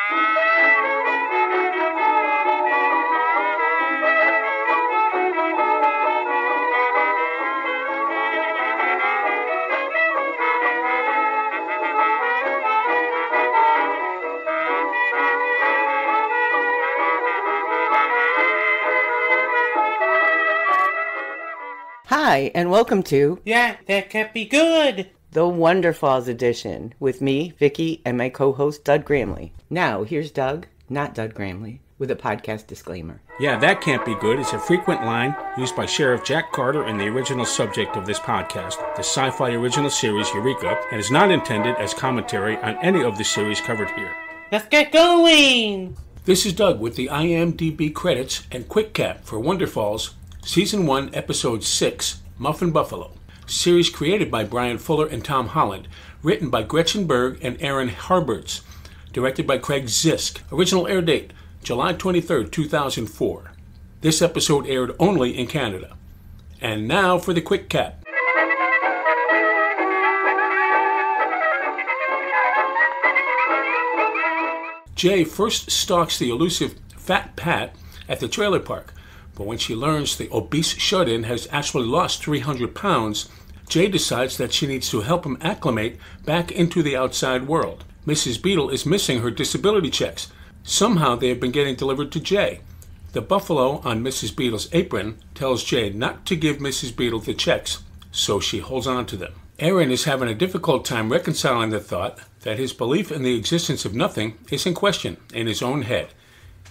Hi, and welcome to Yeah, that can't be good. the Wonder Falls edition with me, Vicky, and my co-host, Doug Gramley. Now, here's Doug, not Doug Gramley, with a podcast disclaimer. Yeah, that can't be good is a frequent line used by Sheriff Jack Carter in the original subject of this podcast, the sci-fi original series Eureka, and is not intended as commentary on any of the series covered here. Let's get going. This is Doug with the IMDb credits and quick cap for Wonder Falls, Season 1, Episode 6, Muffin Buffalo. Series created by Brian Fuller and Tom Holland, written by Gretchen Berg and Aaron Harberts, directed by Craig Zisk. Original air date, July 23, 2004. This episode aired only in Canada. And now for the quick cap. Jaye first stalks the elusive Fat Pat at the trailer park, but when she learns the obese shut-in has actually lost 300 pounds, Jaye decides that she needs to help him acclimate back into the outside world. Mrs. Beadle is missing her disability checks. Somehow they have been getting delivered to Jaye. The buffalo on Mrs. Beadle's apron tells Jaye not to give Mrs. Beadle the checks, so she holds on to them. Aaron is having a difficult time reconciling the thought that his belief in the existence of nothing is in question in his own head.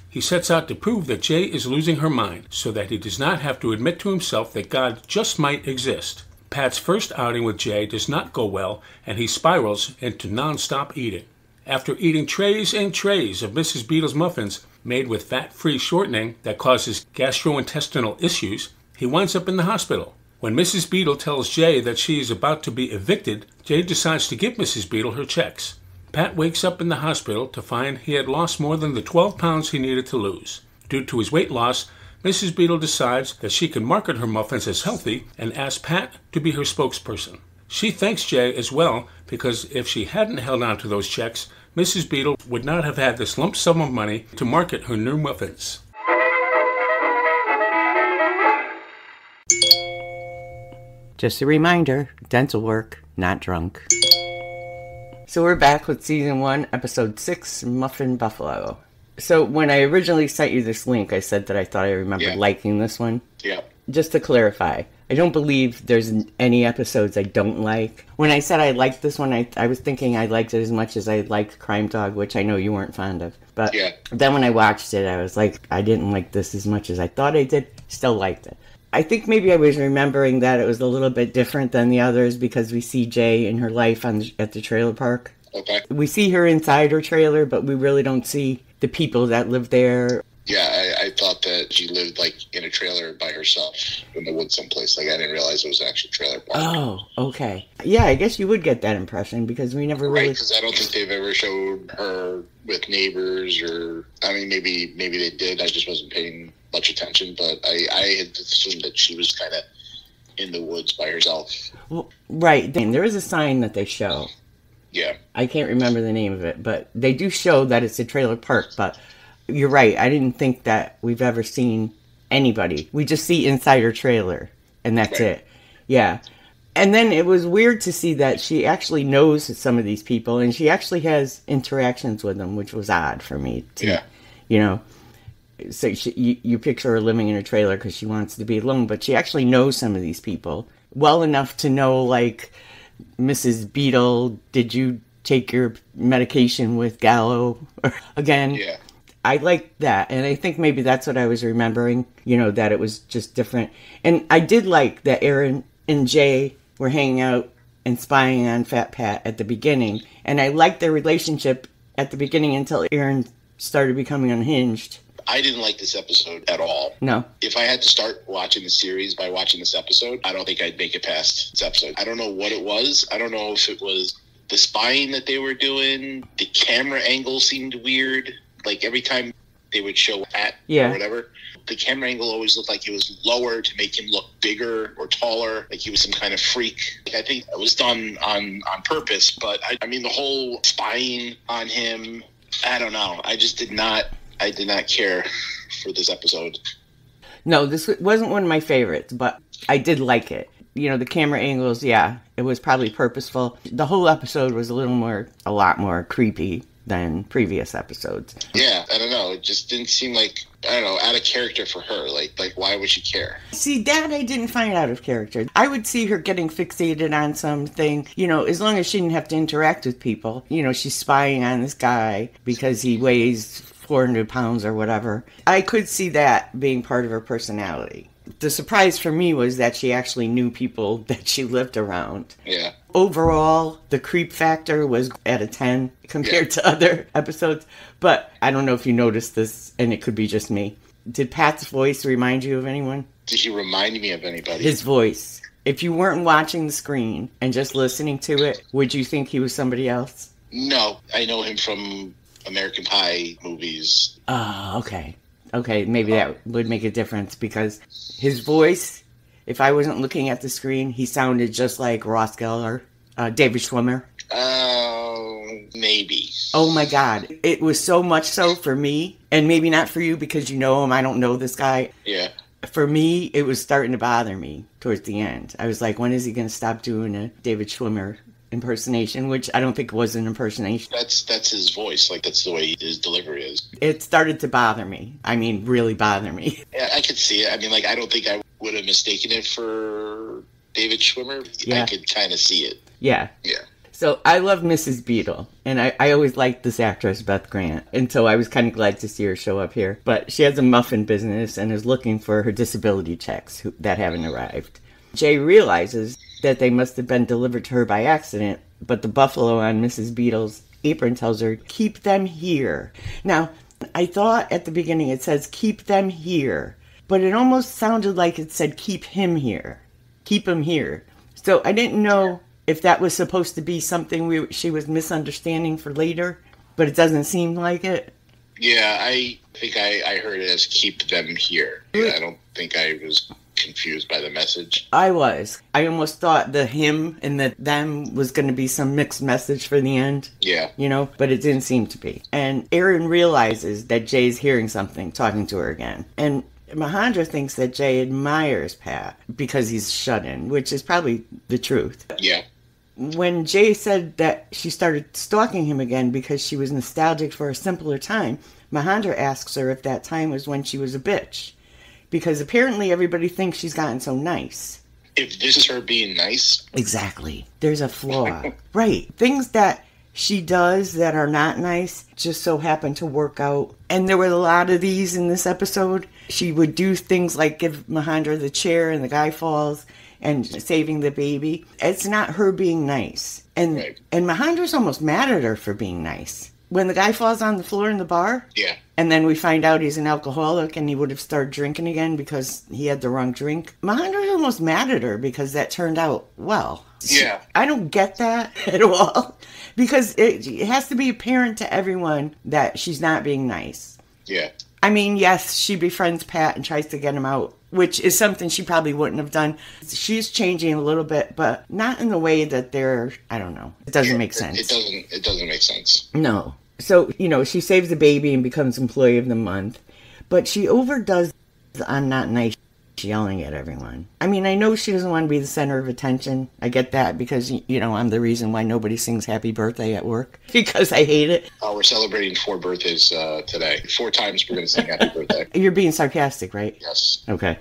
He sets out to prove that Jaye is losing her mind so that he does not have to admit to himself that God just might exist. Pat's first outing with Jaye does not go well, and he spirals into non-stop eating. After eating trays and trays of Mrs. Beadle's muffins made with fat-free shortening that causes gastrointestinal issues, he winds up in the hospital. When Mrs. Beadle tells Jaye that she is about to be evicted, Jaye decides to give Mrs. Beadle her checks. Pat wakes up in the hospital to find he had lost more than the 12 pounds he needed to lose. Due to his weight loss, Mrs. Beadle decides that she can market her muffins as healthy and asks Pat to be her spokesperson. She thanks Jaye as well because if she hadn't held on to those checks, Mrs. Beadle would not have had this lump sum of money to market her new muffins. Just a reminder, dental work, not drunk. So we're back with Season 1, Episode 6, Muffin Buffalo. So when I originally sent you this link, I said that I thought I remembered liking this one. Yeah. Just to clarify, I don't believe there's any episodes I don't like. When I said I liked this one, I was thinking I liked it as much as I liked Crime Dog, which I know you weren't fond of. But then when I watched it, I was like, I didn't like this as much as I thought I did. Still liked it. I think maybe I was remembering that it was a little bit different than the others because we see Jaye in her life at the trailer park. Okay. We see her inside her trailer, but we really don't see the people that live there. Yeah, I thought that she lived, like, in a trailer by herself in the woods someplace. Like, I didn't realize it was an actual trailer park. Oh, okay. Yeah, I guess you would get that impression because we never really... Right, because I don't think they've ever showed her with neighbors or... I mean, maybe they did. I just wasn't paying much attention, but I had assumed that she was kind of in the woods by herself. Well, right. There is a sign that they show. Yeah. I can't remember the name of it, but they do show that it's a trailer park, but you're right. I didn't think that we've ever seen anybody. We just see inside her trailer, and that's it. Yeah. And then it was weird to see that she actually knows some of these people, and she actually has interactions with them, which was odd for me. You know, so you picture her living in a trailer because she wants to be alone, but she actually knows some of these people well enough to know, like, Mrs. Beadle, did you take your medication with Gallo again? Yeah. I like that, and I think maybe that's what I was remembering, you know, that it was just different. And I did like that Aaron and Jaye were hanging out and spying on Fat Pat at the beginning, and I liked their relationship at the beginning until Aaron started becoming unhinged. I didn't like this episode at all. No. If I had to start watching the series by watching this episode, I don't think I'd make it past this episode. I don't know what it was. I don't know if it was the spying that they were doing. The camera angle seemed weird. Like every time they would show Pat or whatever, the camera angle always looked like it was lower to make him look bigger or taller, like he was some kind of freak. Like, I think it was done on purpose, but I mean, the whole spying on him I don't know. I did not care for this episode. No, this wasn't one of my favorites, but I did like it. You know, the camera angles, yeah, it was probably purposeful. The whole episode was a lot more creepy than previous episodes. Yeah, I don't know. It just didn't seem like, I don't know, out of character for her. Like why would she care? See, that I didn't find out of character. I would see her getting fixated on something, you know, as long as she didn't have to interact with people. You know, she's spying on this guy because he weighs 400 pounds or whatever. I could see that being part of her personality. The surprise for me was that she actually knew people that she lived around. Yeah. Overall, the creep factor was at a 10 compared to other episodes. But I don't know if you noticed this, and it could be just me. Did Pat's voice remind you of anyone? Did he remind me of anybody? His voice. If you weren't watching the screen and just listening to it, would you think he was somebody else? No. I know him from American Pie movies. Oh, okay. Okay, maybe that would make a difference because his voice, if I wasn't looking at the screen, he sounded just like Ross Geller, David Schwimmer. Maybe. Oh my God. It was so much so for me, and maybe not for you because you know him. I don't know this guy. Yeah. For me, it was starting to bother me towards the end. I was like, when is he going to stop doing a David Schwimmer impersonation, which I don't think was an impersonation. That's his voice. Like, that's the way his delivery is. It started to bother me. I mean, really bother me. Yeah, I could see it. I mean, like, I don't think I would have mistaken it for David Schwimmer. Yeah. I could kind of see it. Yeah. Yeah. So I love Mrs. Beadle, and I always liked this actress, Beth Grant, and so I was kind of glad to see her show up here. But she has a muffin business and is looking for her disability checks that haven't arrived. Jaye realizes that they must have been delivered to her by accident, but the buffalo on Mrs. Beadle's apron tells her, keep them here. Now, I thought at the beginning it says, keep them here, but it almost sounded like it said, keep him here. Keep him here. So I didn't know if that was supposed to be something she was misunderstanding for later, but it doesn't seem like it. Yeah, I think I heard it as keep them here. Yeah, I don't think I was confused by the message. I was. I almost thought the him and the them was going to be some mixed message for the end. Yeah. You know, but it didn't seem to be. And Erin realizes that Jay's hearing something, talking to her again. And Mahendra thinks that Jaye admires Pat because he's shut in, which is probably the truth. Yeah. When Jaye said that she started stalking him again because she was nostalgic for a simpler time, Mahendra asks her if that time was when she was a bitch. Because apparently everybody thinks she's gotten so nice. If this is her being nice. Exactly. There's a flaw. Right. Things that she does that are not nice just so happen to work out. And there were a lot of these in this episode. She would do things like give Mahendra the chair and the guy falls and saving the baby. It's not her being nice. And Right. and Mahendra's almost mad at her for being nice. When the guy falls on the floor in the bar, Yeah. and then we find out he's an alcoholic and he would have started drinking again because he had the wrong drink. Mahendra's almost mad at her because that turned out well. Yeah. I don't get that at all. Because it has to be apparent to everyone that she's not being nice. Yeah. I mean, yes, she befriends Pat and tries to get him out, which is something she probably wouldn't have done. She's changing a little bit, but not in the way that I don't know. It doesn't make sense. It doesn't make sense. No. So, she saves the baby and becomes employee of the month, but she overdoes on not nice yelling at everyone. I mean, I know she doesn't want to be the center of attention. I get that because, I'm the reason why nobody sings happy birthday at work because I hate it. We're celebrating 4 birthdays today. 4 times we're going to sing happy birthday. You're being sarcastic, right? Yes. Okay.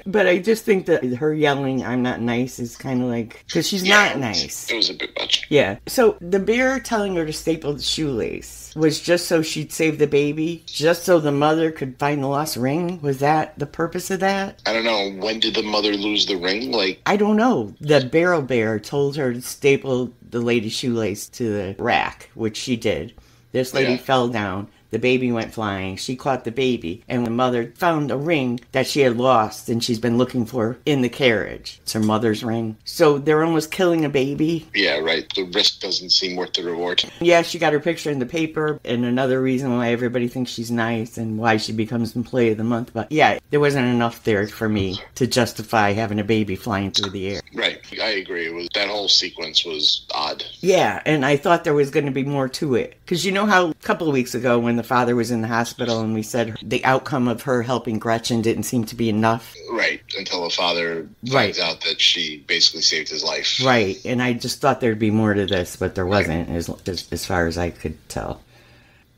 But I just think that her yelling, I'm not nice, is kind of like, because she's not nice. It was a bit much. Yeah. So the bear telling her to staple the shoelace was just so she'd save the baby? Just so the mother could find the lost ring? Was that the purpose of that? I don't know. When did the mother lose the ring? I don't know. The barrel bear told her to staple the lady's shoelace to the rack, which she did. This lady fell down. The baby went flying. She caught the baby. And the mother found a ring that she had lost and she's been looking for in the carriage. It's her mother's ring. So they're almost killing a baby. Yeah, right. The risk doesn't seem worth the reward. Yeah, she got her picture in the paper. And another reason why everybody thinks she's nice and why she becomes Employee of the Month. But yeah, there wasn't enough there for me to justify having a baby flying through the air. Right. I agree. That whole sequence was odd. Yeah, and I thought there was going to be more to it. Because you know how a couple of weeks ago when the father was in the hospital and we said the outcome of her helping Gretchen didn't seem to be enough? Right, until the father finds out that she basically saved his life. Right, and I just thought there'd be more to this, but there wasn't, as far as I could tell.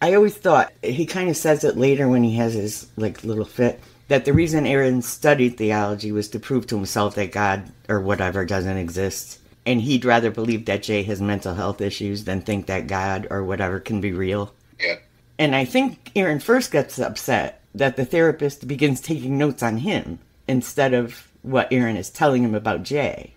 I always thought, he kind of says it later when he has his little fit, that the reason Aaron studied theology was to prove to himself that God or whatever doesn't exist. And he'd rather believe that Jaye has mental health issues than think that God or whatever can be real. Yeah. And I think Aaron first gets upset that the therapist begins taking notes on him instead of what Aaron is telling him about Jaye.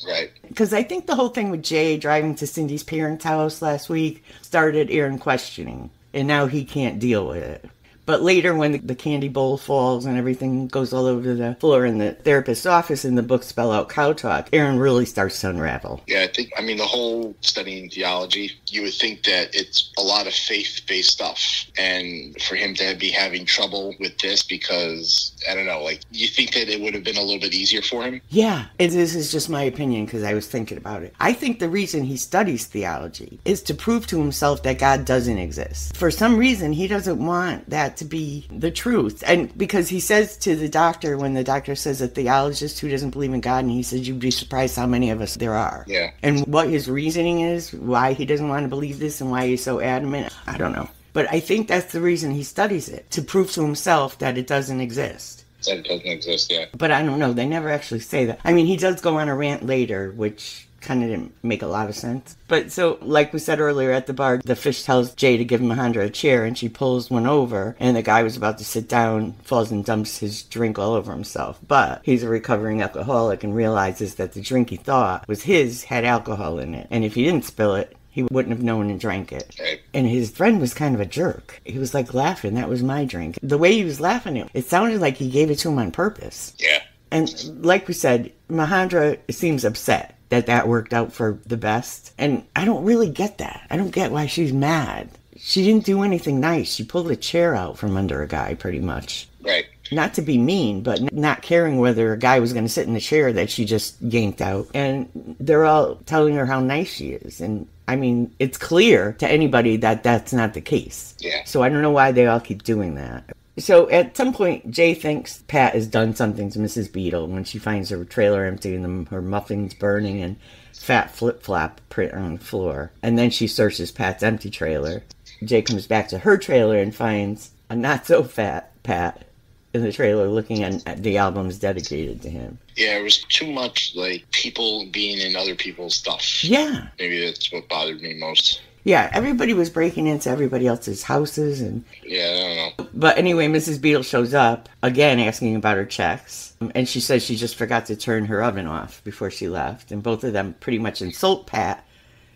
Right. Because I think the whole thing with Jaye driving to Cindy's parents' house last week started Aaron questioning. And now he can't deal with it. But later when the candy bowl falls and everything goes all over the floor in the therapist's office and the books spell out cow talk, Aaron really starts to unravel. Yeah, the whole studying theology, you would think that it's a lot of faith-based stuff. And for him to be having trouble with this because, I don't know, you think that it would have been a little bit easier for him? Yeah, and this is just my opinion because I was thinking about it. I think the reason he studies theology is to prove to himself that God doesn't exist. For some reason, he doesn't want that to be the truth. And because he says to the doctor, when the doctor says a theologist who doesn't believe in God, and he says, you'd be surprised how many of us there are. Yeah. And what his reasoning is, why he doesn't want to believe this and why he's so adamant, I don't know. But I think that's the reason he studies it, to prove to himself that it doesn't exist. That it doesn't exist, yeah. But I don't know, they never actually say that. I mean, he does go on a rant later, which kind of didn't make a lot of sense. But so, like we said earlier at the bar, the fish tells Jaye to give Mahendra a chair, and she pulls one over, and the guy was about to sit down, falls and dumps his drink all over himself. But he's a recovering alcoholic and realizes that the drink he thought was his had alcohol in it. And if he didn't spill it, he wouldn't have known and drank it. Right. And his friend was kind of a jerk. He was laughing, that was my drink. The way he was laughing, it sounded like he gave it to him on purpose. Yeah. And like we said, Mahendra seems upset that worked out for the best. And I don't really get that. I don't get why she's mad. She didn't do anything nice. She pulled a chair out from under a guy, pretty much. Right. Not to be mean, but not caring whether a guy was going to sit in the chair that she just yanked out. And they're all telling her how nice she is. And I mean, it's clear to anybody that that's not the case. Yeah. So I don't know why they all keep doing that. So at some point, Jaye thinks Pat has done something to Mrs. Beadle when she finds her trailer empty and her muffins burning and fat flip-flop print on the floor. And then she searches Pat's empty trailer. Jaye comes back to her trailer and finds a not-so-fat Pat in the trailer looking at the albums dedicated to him. Yeah, it was too much people being in other people's stuff. Yeah. Maybe that's what bothered me most. Yeah, everybody was breaking into everybody else's houses and... Yeah, I don't know. But anyway, Mrs. Beadle shows up, again asking about her checks. And she says she just forgot to turn her oven off before she left. And both of them pretty much insult Pat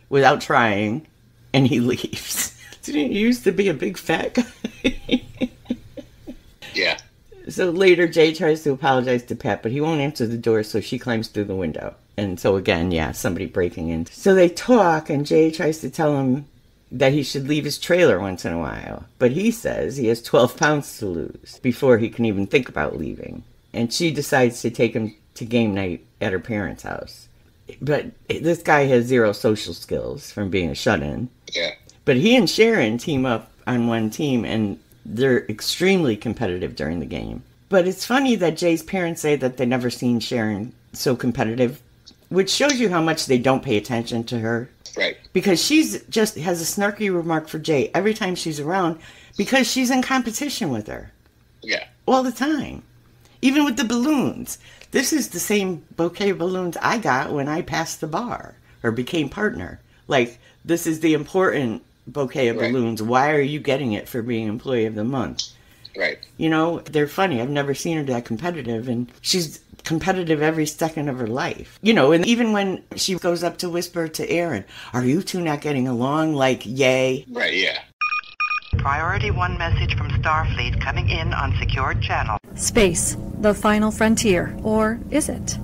without trying. And he leaves. Didn't he used to be a big fat guy? Yeah. So later, Jaye tries to apologize to Pat, but he won't answer the door, so she climbs through the window. And so again, yeah, somebody breaking in. So they talk, and Jaye tries to tell him that he should leave his trailer once in a while. But he says he has 12 pounds to lose before he can even think about leaving. And she decides to take him to game night at her parents' house. But this guy has zero social skills from being a shut-in. Yeah. But he and Sharon team up on one team, and they're extremely competitive during the game. But it's funny that Jaye's parents say that they've never seen Sharon so competitive, which shows you how much they don't pay attention to her. Right. Because she's just has a snarky remark for Jaye every time she's around because she's in competition with her. Yeah. All the time. Even with the balloons. This is the same bouquet of balloons I got when I passed the bar or became partner. This is the important bouquet of balloons. Why are you getting it for being Employee of the Month? Right. They're funny. I've never seen her that competitive, and she's competitive every second of her life. And even when she goes up to whisper to Aaron, are you two not getting along like Jaye? Right, yeah. Priority 1 message from Starfleet coming in on secured channel. Space, the final frontier, or is it?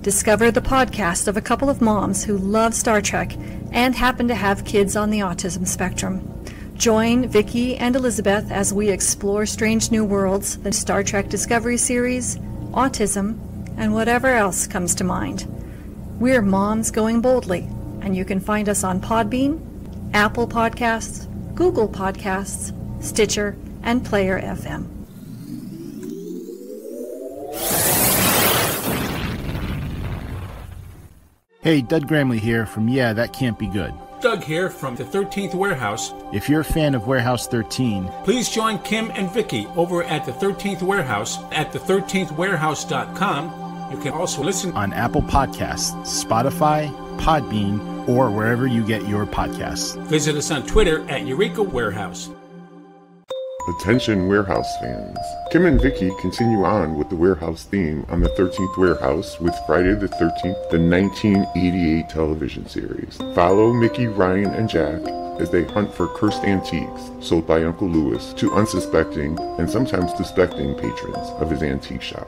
Discover the podcast of a couple of moms who love Star Trek and happen to have kids on the autism spectrum. Join Vicky and Elizabeth as we explore strange new worlds, the Star Trek Discovery series, autism, and whatever else comes to mind. We're Moms Going Boldly, and you can find us on Podbean, Apple Podcasts, Google Podcasts, Stitcher, and Player FM. Hey, Doug Gramley here from Yeah, That Can't Be Good. Doug here from the 13th Warehouse. If you're a fan of Warehouse 13, Please join Kim and Vicky over at the 13th Warehouse at the13thwarehouse.com. You can also listen on Apple Podcasts, Spotify, Podbean, or wherever you get your podcasts. Visit us on Twitter at Eureka Warehouse. Attention Warehouse fans. Kim and Vicky continue on with the Warehouse theme on the 13th Warehouse with Friday the 13th, the 1988 television series. Follow Mickey, Ryan, and Jack as they hunt for cursed antiques sold by Uncle Lewis to unsuspecting and sometimes suspecting patrons of his antique shop.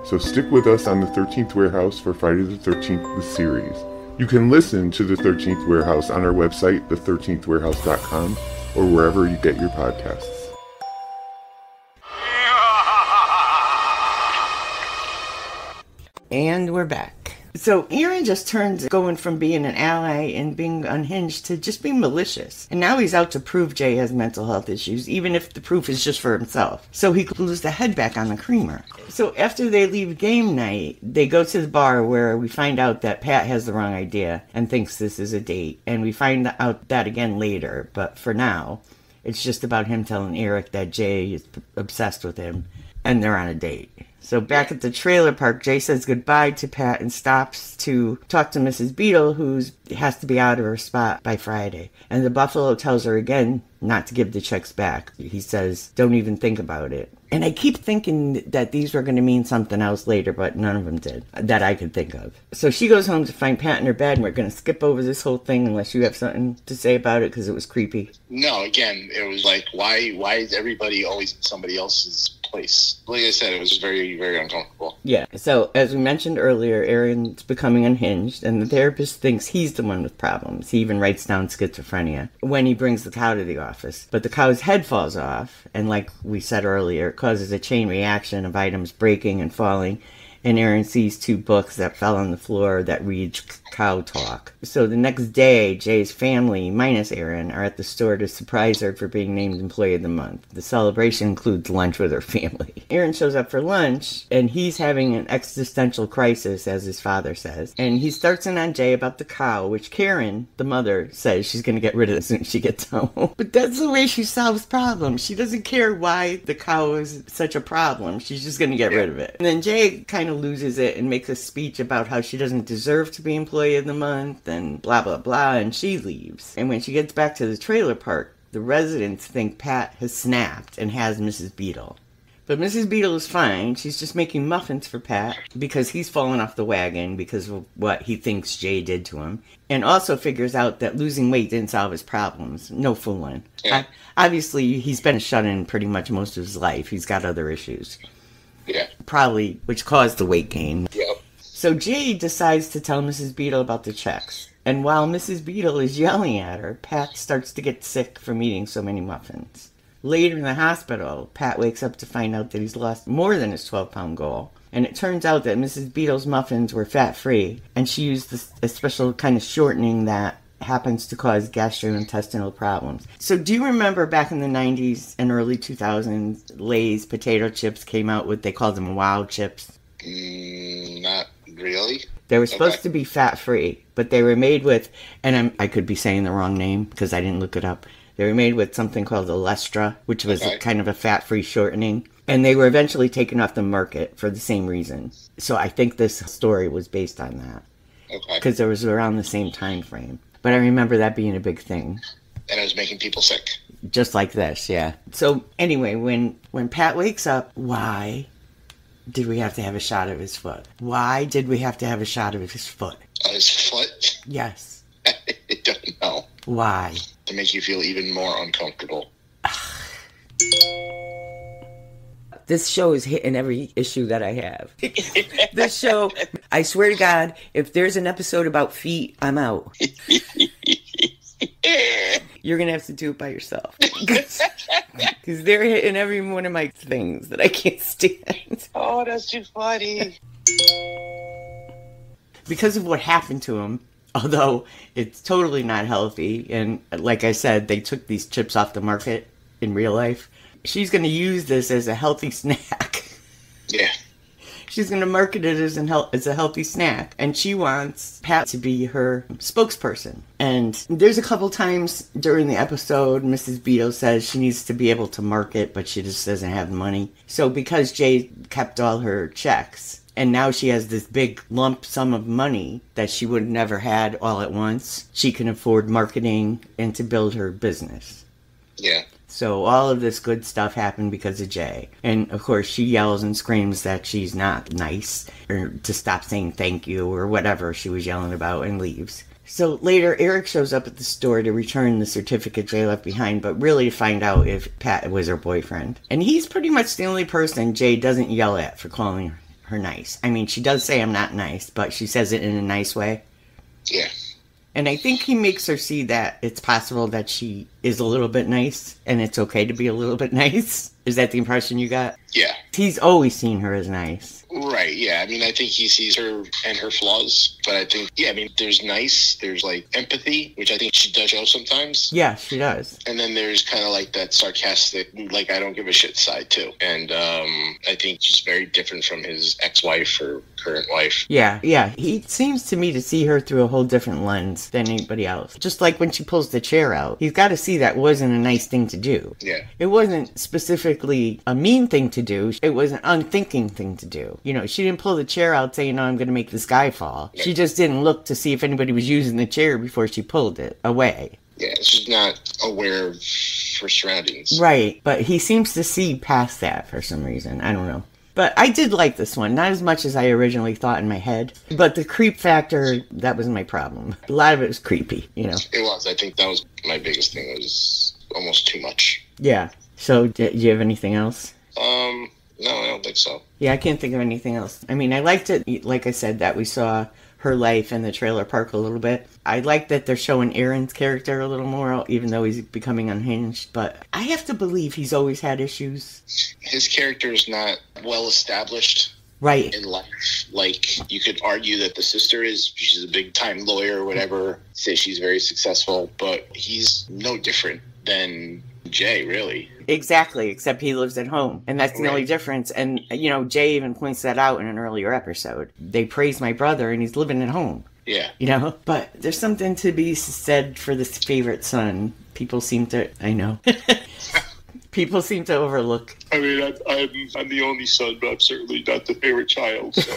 So stick with us on the 13th Warehouse for Friday the 13th, the series. You can listen to the 13th Warehouse on our website, the13thwarehouse.com, or wherever you get your podcasts. And we're back. So Aaron just turns going from being an ally and being unhinged to just being malicious. And now he's out to prove Jaye has mental health issues, even if the proof is just for himself. So he glues the head back on the creamer. So after they leave game night, they go to the bar where we find out that Pat has the wrong idea and thinks this is a date. And we find out that again later. But for now, it's just about him telling Eric that Jaye is obsessed with him and they're on a date. So back at the trailer park, Jaye says goodbye to Pat and stops to talk to Mrs. Beadle, who has to be out of her spot by Friday. And the Buffalo tells her again not to give the checks back. He says, don't even think about it. And I keep thinking that these were going to mean something else later, but none of them did that I could think of. So she goes home to find Pat in her bed, and we're going to skip over this whole thing unless you have something to say about it, because it was creepy. No, again, it was like, why is everybody always in somebody else's place? Like I said, it was very, very uncomfortable. Yeah. So, as we mentioned earlier, Aaron's becoming unhinged, and the therapist thinks he's the one with problems. He even writes down schizophrenia when he brings the cow to the office. But the cow's head falls off, and like we said earlier, it causes a chain reaction of items breaking and falling, and Aaron sees 2 books that fell on the floor that read cow talk. So the next day, Jaye's family, minus Aaron, are at the store to surprise her for being named Employee of the Month. The celebration includes lunch with her family. Aaron shows up for lunch, and he's having an existential crisis, as his father says. And he starts in on Jaye about the cow, which Karen, the mother, says she's going to get rid of as soon as she gets home. But that's the way she solves problems. She doesn't care why the cow is such a problem. She's just going to get rid of it. And then Jaye kind of loses it and makes a speech about how she doesn't deserve to be Employee of the Month and blah blah blah, and she leaves. And when she gets back to the trailer park, the residents think Pat has snapped and has Mrs. Beadle. But Mrs. Beadle is fine. She's just making muffins for Pat because he's fallen off the wagon because of what he thinks Jaye did to him, and also figures out that losing weight didn't solve his problems. No fooling. Yeah. Obviously, he's been shut in pretty much most of his life. He's got other issues. Yeah. Probably, which caused the weight gain. Yep. So Jaye decides to tell Mrs. Beadle about the checks. And while Mrs. Beadle is yelling at her, Pat starts to get sick from eating so many muffins. Later in the hospital, Pat wakes up to find out that he's lost more than his 12-pound goal. And it turns out that Mrs. Beadle's muffins were fat-free, and she used a special kind of shortening that happens to cause gastrointestinal problems. So do you remember back in the 90s and early 2000s, Lay's potato chips came out with, they called them Wow Chips? Not really. They were supposed to be fat-free, but they were made with, and I could be saying the wrong name because I didn't look it up. They were made with something called Alestra, which was kind of a fat-free shortening. And they were eventually taken off the market for the same reason. So I think this story was based on that. Okay. Because it was around the same time frame. But I remember that being a big thing. And it was making people sick. Just like this, yeah. So anyway, when Pat wakes up, why did we have to have a shot of his foot? Why did we have to have a shot of his foot? His foot? Yes. I don't know. Why? To make you feel even more uncomfortable. This show is hitting every issue that I have. This show, I swear to God, if there's an episode about feet, I'm out. You're going to have to do it by yourself. Because they're hitting every one of my things that I can't stand. Oh, that's too funny. Because of what happened to him, although it's totally not healthy, and like I said, they took these chips off the market in real life, she's going to use this as a healthy snack. Yeah. She's going to market it as a healthy snack. And she wants Pat to be her spokesperson. And there's a couple times during the episode, Mrs. Beto says she needs to be able to market, but she just doesn't have the money. So because Jaye kept all her checks, and now she has this big lump sum of money that she would have never had all at once, she can afford marketing and to build her business. Yeah. So all of this good stuff happened because of Jaye. And of course she yells and screams that she's not nice, or to stop saying thank you, or whatever she was yelling about, and leaves. So later Eric shows up at the store to return the certificate Jaye left behind, but really to find out if Pat was her boyfriend. And he's pretty much the only person Jaye doesn't yell at for calling her nice. I mean, she does say I'm not nice, but she says it in a nice way. Yeah. And I think he makes her see that it's possible that she is a little bit nice, and it's okay to be a little bit nice. Is that the impression you got? Yeah. He's always seen her as nice. Right, yeah. I mean, I think he sees her and her flaws, but I think, yeah, I mean, there's nice, there's like empathy, which I think she does show sometimes. Yeah, she does. And then there's kind of like that sarcastic, like, I don't give a shit side too. And I think she's very different from his ex-wife or current wife. Yeah. He seems to me to see her through a whole different lens than anybody else. Just like when she pulls the chair out, he's got to see that wasn't a nice thing to do. Yeah. It wasn't specifically a mean thing to do. It was an unthinking thing to do. You know, she didn't pull the chair out saying, "No, I'm going to make this guy fall." Yeah. She just didn't look to see if anybody was using the chair before she pulled it away. Yeah, she's not aware of her surroundings. Right, but he seems to see past that for some reason. I don't know. But I did like this one, not as much as I originally thought in my head. But the creep factor, that was my problem. A lot of it was creepy, you know. It was. I think that was my biggest thing. It was almost too much. Yeah. So, do you have anything else? No, I don't think so. Yeah, I can't think of anything else. I mean, I liked it, like I said, that we saw her life in the trailer park a little bit. I like that they're showing Aaron's character a little more, even though he's becoming unhinged. But I have to believe he's always had issues. His character is not well established. Right. In life. Like, you could argue that the sister is, she's a big-time lawyer or whatever, say she's very successful, but he's no different than Jaye, really. Exactly, except he lives at home. And that's the only difference. And, you know, Jaye even points that out in an earlier episode. They praise my brother, and he's living at home. Yeah. You know? But there's something to be said for this favorite son. People seem to... I know. People seem to overlook. I mean, I'm the only son, but I'm certainly not the favorite child, so...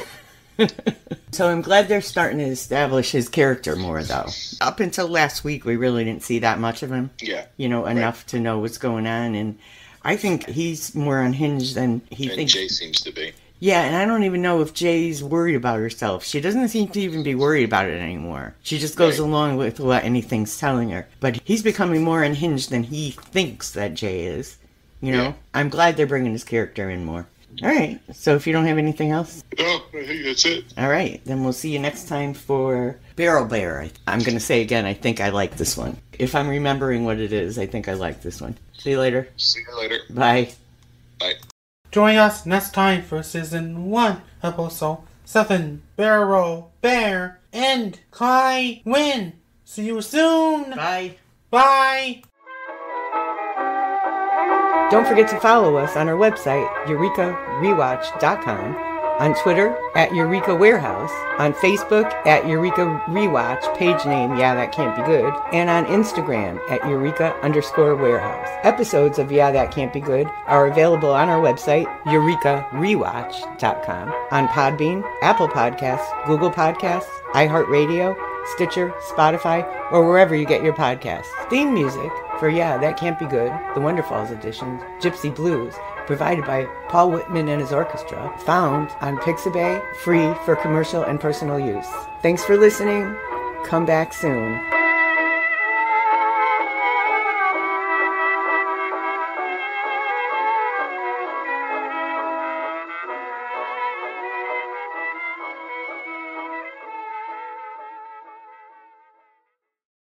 So I'm glad they're starting to establish his character more, though. Up until last week, we really didn't see that much of him. Yeah. You know, enough to know what's going on. And I think he's more unhinged than he thinks. And Jaye seems to be. Yeah, and I don't even know if Jaye's worried about herself. She doesn't seem to even be worried about it anymore. She just goes along with what anything's telling her. But he's becoming more unhinged than he thinks that Jaye is. You know? Yeah. I'm glad they're bringing his character in more. All right. So if you don't have anything else? No, I think that's it. All right. Then we'll see you next time for Barrel Bear. I'm going to say again, I think I like this one. If I'm remembering what it is, I think I like this one. See you later. See you later. Bye. Bye. Join us next time for Season 1, Episode 7, Barrel Bear, and Kai win. See you soon. Bye. Bye. Don't forget to follow us on our website, EurekaRewatch.com, on Twitter @Eureka Warehouse, on Facebook @Eureka Rewatch, page name Yeah That Can't Be Good, and on Instagram @Eureka_Warehouse. Episodes of Yeah That Can't Be Good are available on our website, EurekaRewatch.com, on Podbean, Apple Podcasts, Google Podcasts, iHeartRadio, Stitcher, Spotify, or wherever you get your podcasts. Theme music for Yeah That Can't Be Good, the Wonderfalls edition, Gypsy Blues, provided by Paul Whitman and his orchestra, found on Pixabay, free for commercial and personal use. Thanks for listening. Come back soon.